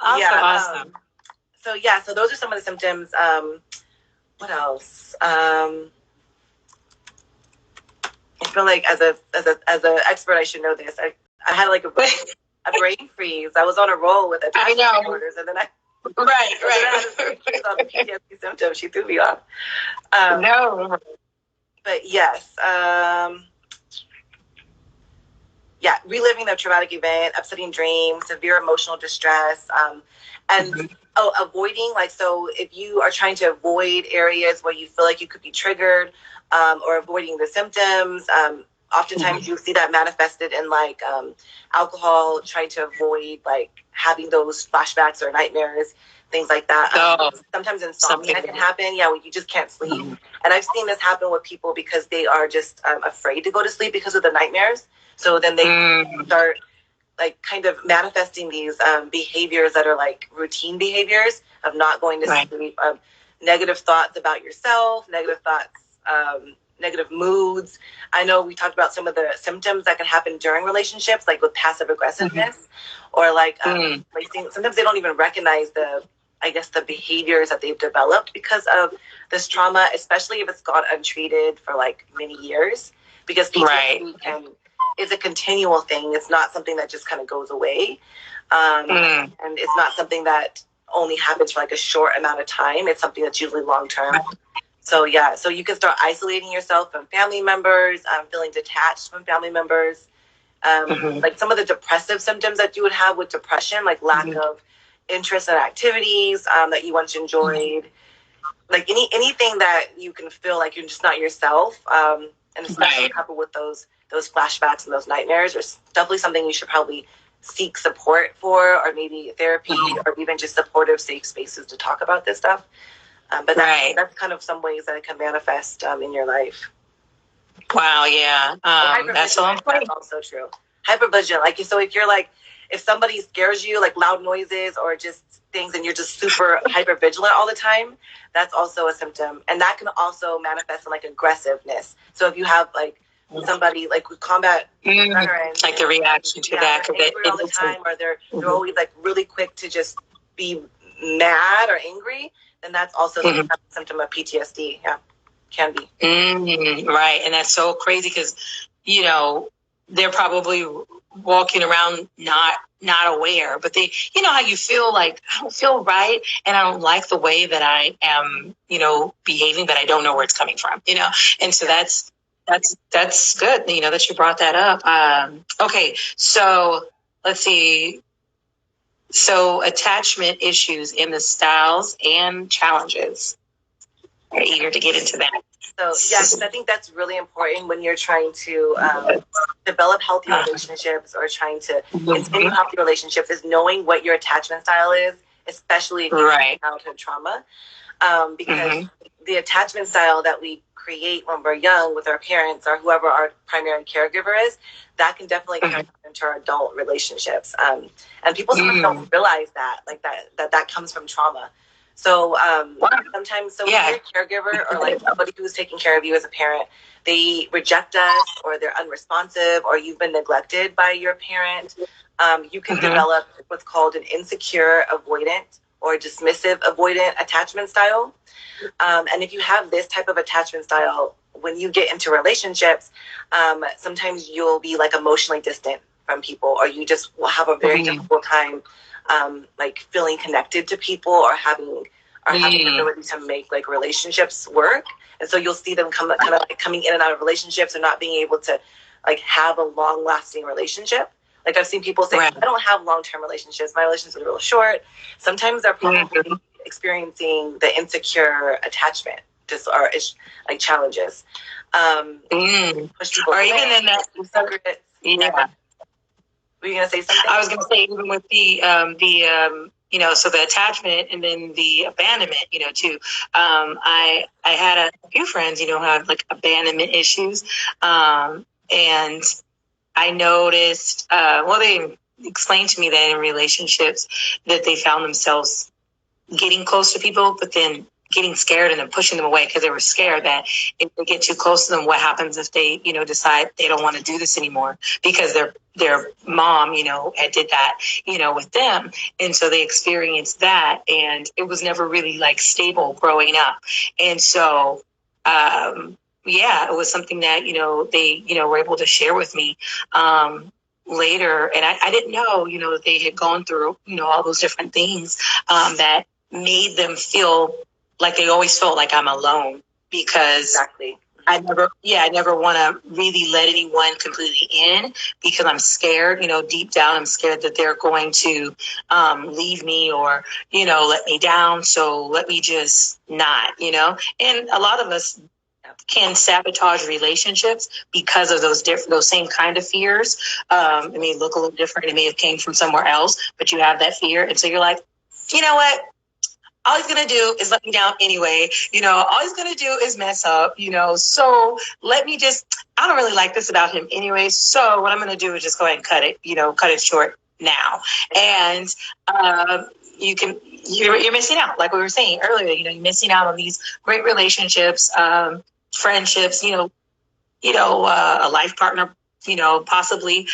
awesome. So those are some of the symptoms. What else? I feel like as an expert, I should know this. I had like a brain freeze. I was on a roll with attachment disorders, and then I on the PTSD symptoms. She threw me off. No, but yes, reliving the traumatic event, upsetting dreams, severe emotional distress, and avoiding, like, so if you are trying to avoid areas where you feel like you could be triggered, or avoiding the symptoms, oftentimes you see that manifested in like alcohol, trying to avoid like having those flashbacks or nightmares, things like that. Sometimes insomnia can happen. Yeah, when you just can't sleep. And I've seen this happen with people because they are just afraid to go to sleep because of the nightmares. So then they start like kind of manifesting these behaviors that are like routine behaviors of not going to sleep, negative thoughts about yourself, negative thoughts, negative moods. I know we talked about some of the symptoms that can happen during relationships, like with passive aggressiveness, or like sometimes they don't even recognize the behaviors that they've developed because of this trauma, especially if it's gone untreated for like many years, because PTSD is a continual thing. It's not something that just kind of goes away. And it's not something that only happens for like a short amount of time. It's something that's usually long-term. So you can start isolating yourself from family members, feeling detached from family members. Like some of the depressive symptoms that you would have with depression, like lack of interest in activities that you once enjoyed, like anything that you can feel like you're just not yourself, and especially coupled with those flashbacks and those nightmares, there's definitely something you should probably seek support for, or maybe therapy, or even just supportive safe spaces to talk about this stuff. But that's kind of some ways that it can manifest in your life. Wow, yeah. That's so important. That's also true. hypervigilant. Like, so if you're like, if somebody scares you, like loud noises or just things, and you're just super hypervigilant all the time, that's also a symptom. And that can also manifest in like aggressiveness. So if you have like somebody like with combat veterans, like the reaction to that, they're angry all the time, or they're always like really quick to just be mad or angry, then that's also a symptom of PTSD. Yeah, can be. Right, and that's so crazy because, you know, they're probably walking around not aware, but they, you know, how you feel like, I don't feel right, and I don't like the way that I am, you know, behaving, but I don't know where it's coming from, you know, and so that's good, you know, that you brought that up. Okay, so let's see. So attachment issues in the styles and challenges. We're eager to get into that. So yes, I think that's really important when you're trying to develop healthy relationships or trying to continue healthy relationships, is knowing what your attachment style is, especially if you have childhood trauma. Because the attachment style that we create when we're young with our parents or whoever our primary caregiver is, that can definitely carry into our adult relationships. And people sometimes don't realize that, like that comes from trauma. So sometimes, so when your caregiver or like somebody who's taking care of you as a parent, they reject us, or they're unresponsive, or you've been neglected by your parent, you can develop what's called an insecure avoidant or dismissive avoidant attachment style. And if you have this type of attachment style, when you get into relationships, sometimes you'll be like emotionally distant from people, or you just will have a very difficult time like feeling connected to people, or having the ability to make like relationships work. And so you'll see them kind of like coming in and out of relationships and not being able to like have a long lasting relationship. Like I've seen people say, I don't have long-term relationships. My relationships are real short. Sometimes they're probably experiencing the insecure attachment or like challenges. Push people or away, even in that secrets. Were you going to say something? I was going to say, even with the you know, so the attachment and then the abandonment, you know, too. I had a few friends, you know, who have like abandonment issues. And I noticed, well, they explained to me that in relationships that they found themselves getting close to people, but then getting scared and then pushing them away because they were scared that if they get too close to them, what happens if they, you know, decide they don't want to do this anymore because their mom, you know, did that, you know, with them. And so they experienced that, and it was never really like stable growing up. And so, yeah, it was something that, you know, they, you know, were able to share with me, later. And I didn't know, you know, that they had gone through, you know, all those different things, that made them feel like they always felt like I'm alone, because I never want to really let anyone completely in, because I'm scared, you know, deep down, I'm scared that they're going to leave me or, you know, let me down. So let me just not, you know, and a lot of us can sabotage relationships because of those same kind of fears. It may look a little different. It may have came from somewhere else, but you have that fear. And so you're like, you know what? All he's going to do is let me down anyway. You know, all he's going to do is mess up, you know, so let me just, I don't really like this about him anyway. So what I'm going to do is just go ahead and cut it short now. And, you're missing out. Like we were saying earlier, you know, you're missing out on these great relationships, friendships, you know, a life partner, you know, possibly,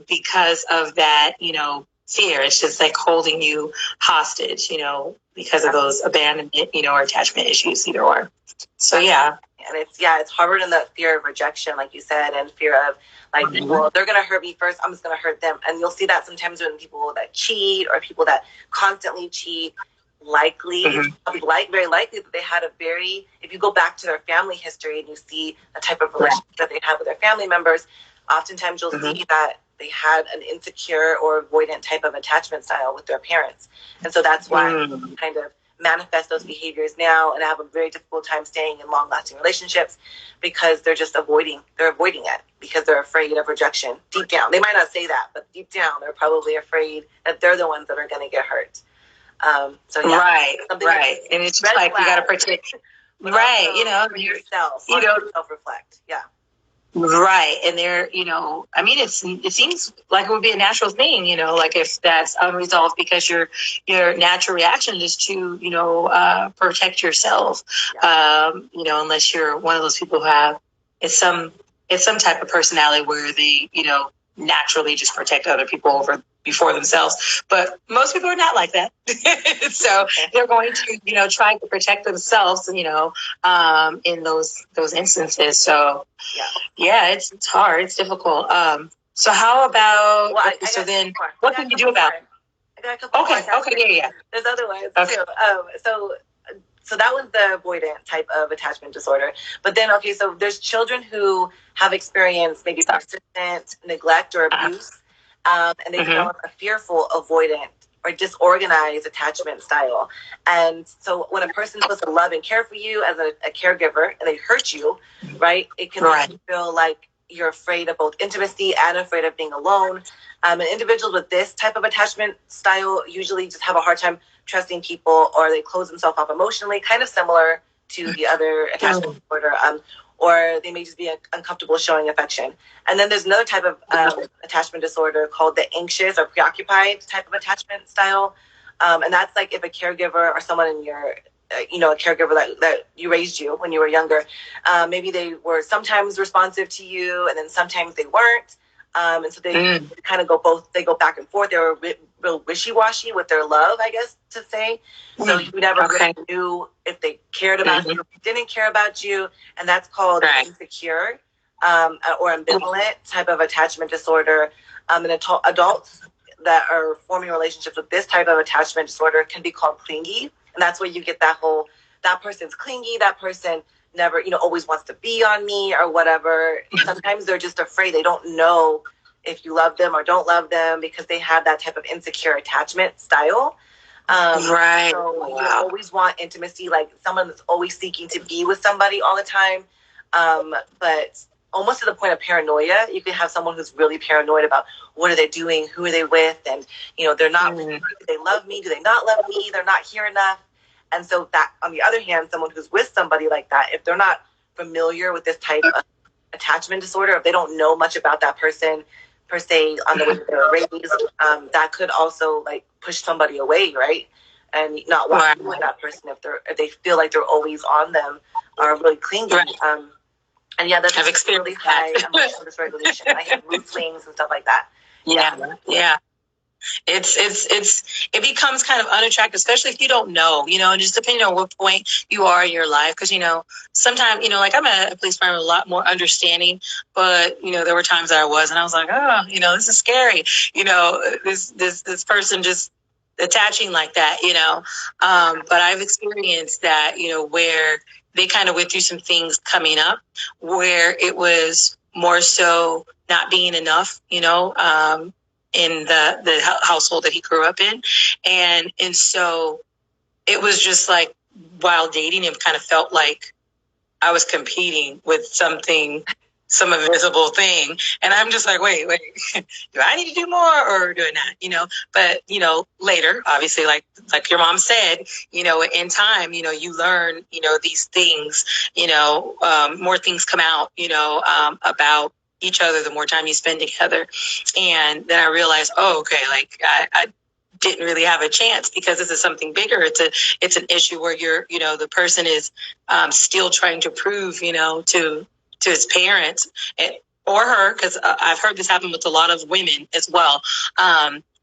because of that, you know, fear. It's just like holding you hostage, you know, because of those abandonment, you know, or attachment issues, either or. So, yeah. And it's harbored in the fear of rejection, like you said, and fear of like, well, they're going to hurt me first, I'm just going to hurt them. And you'll see that sometimes when people that cheat or people that constantly cheat, very likely that they had if you go back to their family history and you see the type of relationship that they have with their family members, oftentimes you'll see that they had an insecure or avoidant type of attachment style with their parents. And so that's why they kind of manifest those behaviors now and have a very difficult time staying in long-lasting relationships, because they're just avoiding it because they're afraid of rejection deep down. They might not say that, but deep down they're probably afraid that they're the ones that are going to get hurt. So yeah, right. And it's just like, you got to protect, right. You know, yourself, self-reflect. Yeah. Right. And they're, I mean, it seems like it would be a natural thing, like if that's unresolved because your natural reaction is to, protect yourself. Yeah. Unless you're one of those people who have, it's some, it's some type of personality where they, naturally just protect other people before themselves. But most people are not like that. So they're going to, try to protect themselves, in those instances. So yeah, it's hard. It's difficult. So how about, Well, what can you do about it? I got a couple more. Okay, yeah. There's other ones too. So that was the avoidant type of attachment disorder. But then, so there's children who have experienced maybe persistent neglect or abuse, and they develop a fearful, avoidant, or disorganized attachment style. And so when a person's supposed to love and care for you as a caregiver and they hurt you, right, it can make you feel like you're afraid of both intimacy and afraid of being alone. And individuals with this type of attachment style usually just have a hard time trusting people, or they close themselves off emotionally, kind of similar to the other attachment disorder. Or they may just be uncomfortable showing affection. And then there's another type of attachment disorder called the anxious or preoccupied type of attachment style. And that's like if a caregiver or someone in your, a caregiver that you raised you when you were younger, maybe they were sometimes responsive to you and then sometimes they weren't. And so they kind of they go back and forth. They were real wishy-washy with their love, I guess to say. So you never really knew if they cared about you, or if they didn't care about you. And that's called insecure or ambivalent type of attachment disorder. And adults that are forming relationships with this type of attachment disorder can be called clingy. And that's where you get that person's clingy, that person never, always wants to be on me or whatever. Sometimes they're just afraid. They don't know if you love them or don't love them because they have that type of insecure attachment style. So you always want intimacy, like someone that's always seeking to be with somebody all the time. But almost to the point of paranoia. You can have someone who's really paranoid about what are they doing, who are they with, and they're not. Do they love me? Do they not love me? They're not here enough. And so that, on the other hand, someone who's with somebody like that, if they're not familiar with this type of attachment disorder, if they don't know much about that person per se on the way that they were raised, that could also like push somebody away, right? And not want to be with that person if they feel like they're always on them or really clingy. And yeah, that's really high emotional dysregulation. I have mood swings and stuff like that. Yeah. It becomes kind of unattractive, especially if you don't know, and just depending on what point you are in your life. Because, sometimes, like I'm a police fireman, a lot more understanding, but, there were times that I was, and I was like, oh, this is scary. This person just attaching like that, but I've experienced that, where they kind of went through some things coming up where it was more so not being enough, in the household that he grew up in. And so it was just like, while dating him, kind of felt like I was competing with some invisible thing. And I'm just like, wait, do I need to do more or do I not? But, later, obviously, like your mom said, in time, you learn, these things, more things come out, about each other the more time you spend together. And then I realized, like I didn't really have a chance because this is something bigger. It's an issue where you're, the person is still trying to prove, to his parents or her, because I've heard this happen with a lot of women as well,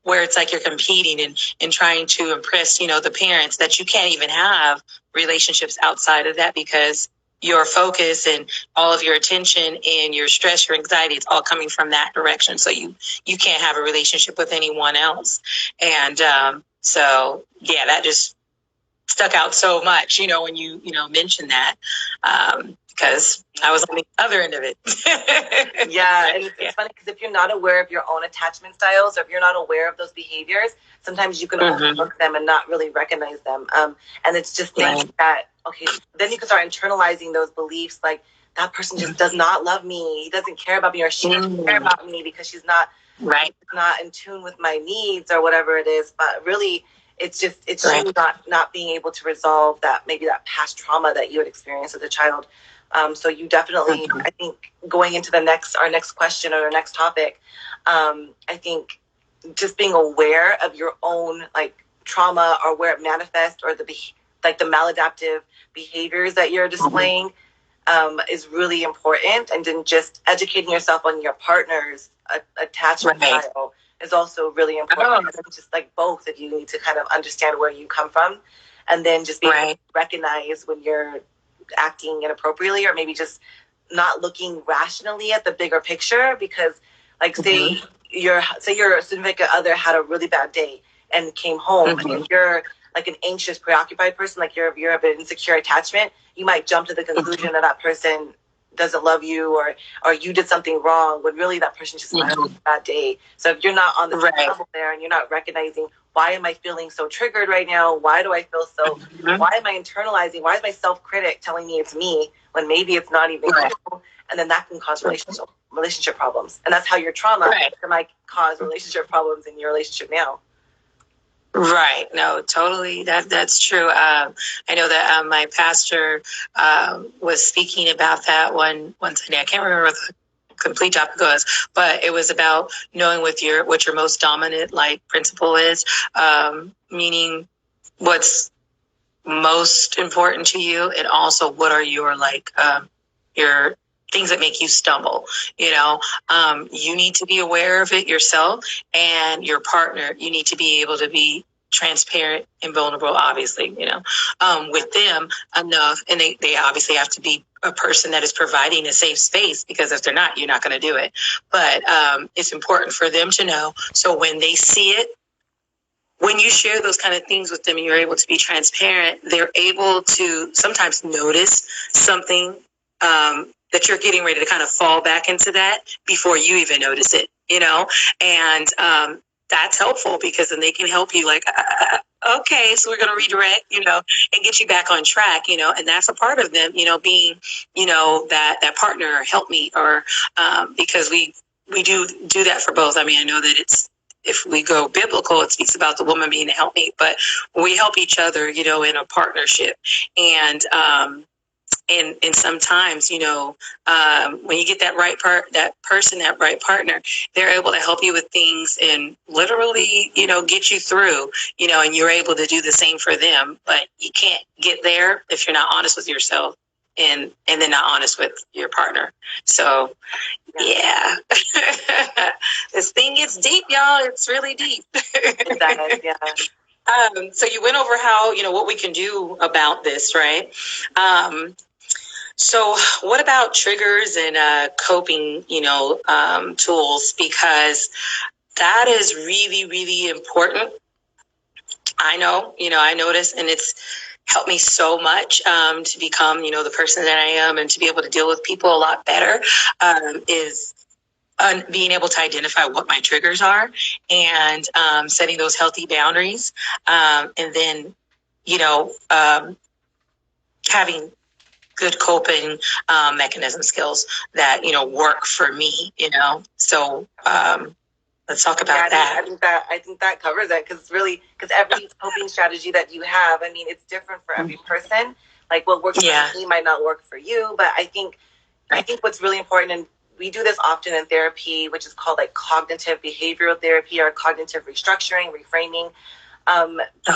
where it's like you're competing and trying to impress, the parents, that you can't even have relationships outside of that because your focus and all of your attention and your stress, your anxiety, it's all coming from that direction. So you can't have a relationship with anyone else. And so, yeah, that just stuck out so much, when you mentioned that, because I was on the other end of it. Yeah, and it's funny because if you're not aware of your own attachment styles, or if you're not aware of those behaviors, sometimes you can overlook them and not really recognize them. And it's just thinking that, then you can start internalizing those beliefs, like that person just does not love me. He doesn't care about me, or she doesn't care about me because she's not in tune with my needs or whatever it is. But really, it's you not being able to resolve that, maybe that past trauma that you had experienced as a child. So you definitely, I think, going into our next question or our next topic, I think just being aware of your own like trauma or where it manifests or the maladaptive behaviors that you're displaying is really important. And then just educating yourself on your partner's attachment style is also really important. Just like both of you need to kind of understand where you come from, and then just be able to recognize when you're acting inappropriately or maybe just not looking rationally at the bigger picture. Because like say your significant other had a really bad day and came home and you're like an anxious, preoccupied person, like you're of an insecure attachment, you might jump to the conclusion that person doesn't love you or you did something wrong when really that person just had a bad day. So if you're not on the same level there and you're not recognizing, why am I feeling so triggered right now? Why do I feel so, why am I internalizing? Why is my self-critic telling me it's me when maybe it's not even you? And then that can cause relationship problems. And that's how your trauma might cause relationship problems in your relationship now. Right. No, totally. That's true. I know that my pastor was speaking about that one Sunday. I can't remember what the complete topic was, but it was about knowing what your most dominant like principle is, meaning what's most important to you, and also what are your like your things that make you stumble. You need to be aware of it yourself, and your partner, you need to be able to be transparent and vulnerable, obviously, with them enough. And they obviously have to be a person that is providing a safe space, because if they're not, you're not going to do it. But it's important for them to know. So when they see it, when you share those kind of things with them and you're able to be transparent, they're able to sometimes notice something that you're getting ready to kind of fall back into that before you even notice it, and that's helpful, because then they can help you like, okay, so we're going to redirect, and get you back on track, and that's a part of them, being, that partner help me, or because we do that for both. I mean, I know that if we go biblical, it speaks about the woman being a helpmate, but we help each other, in a partnership. And sometimes, when you get that right that right partner, they're able to help you with things and literally, get you through, and you're able to do the same for them. But you can't get there if you're not honest with yourself and then not honest with your partner. So yeah. This thing gets deep, y'all. It's really deep. It does, yeah. So you went over how, what we can do about this, right? So what about triggers and coping, tools? Because that is really, really important. I know, I notice, and it's helped me so much to become, the person that I am, and to be able to deal with people a lot better, is being able to identify what my triggers are, and setting those healthy boundaries, and then, having good coping mechanism skills that, work for me, So let's talk about that. I think that covers it, because every coping strategy that you have, I mean, it's different for every person. Like what works for me might not work for you, but I think what's really important, and we do this often in therapy, which is called like cognitive behavioral therapy or cognitive restructuring, reframing.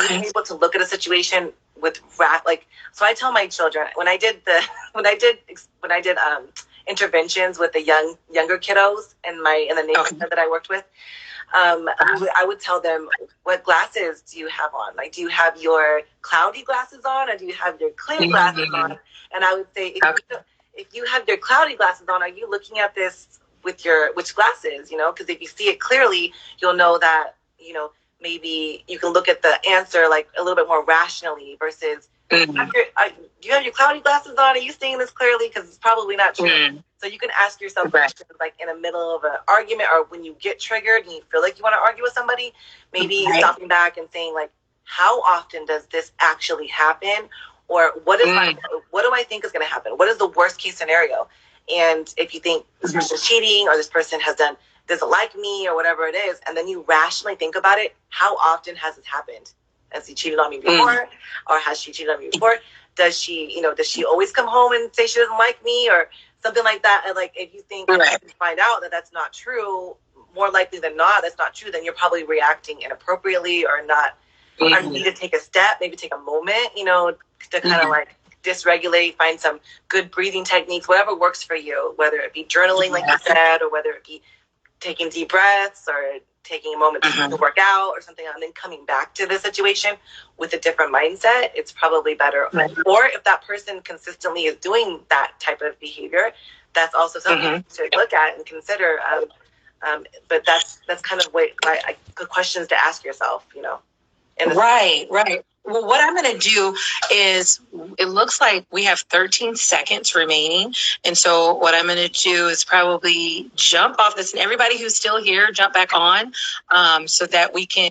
Being able to look at a situation with so I tell my children when I did interventions with the younger kiddos in the neighborhood that I worked with, I would tell them, what glasses do you have on? Like, do you have your cloudy glasses on, or do you have your clear glasses on? And I would say, if you have your cloudy glasses on, are you looking at this with which glasses? Because if you see it clearly, you'll know that, maybe you can look at the answer like a little bit more rationally versus, do you have your cloudy glasses on? Are you seeing this clearly? Because it's probably not true. So you can ask yourself questions like in the middle of an argument, or when you get triggered and you feel like you want to argue with somebody, maybe stopping back and saying like, how often does this actually happen? Or what do I think is going to happen? What is the worst case scenario? And if you think this person's cheating, or this person doesn't like me, or whatever it is, and then you rationally think about it, how often has this happened? Has he cheated on me before? Or has she cheated on me before? does she always come home and say she doesn't like me or something like that? And like, if you think you find out that that's not true, more likely than not, that's not true, then you're probably reacting inappropriately or not. Or you need to take a step, maybe take a moment, to kind of like dysregulate, find some good breathing techniques, whatever works for you, whether it be journaling, like you said, or whether it be taking deep breaths or taking a moment to work out or something, and then coming back to the situation with a different mindset, it's probably better. Right. Or if that person consistently is doing that type of behavior, that's also something to look at and consider. But that's kind of good questions to ask yourself, Right. Well, what I'm going to do is, it looks like we have 13 seconds remaining. And so what I'm going to do is probably jump off this, and everybody who's still here, jump back on so that we can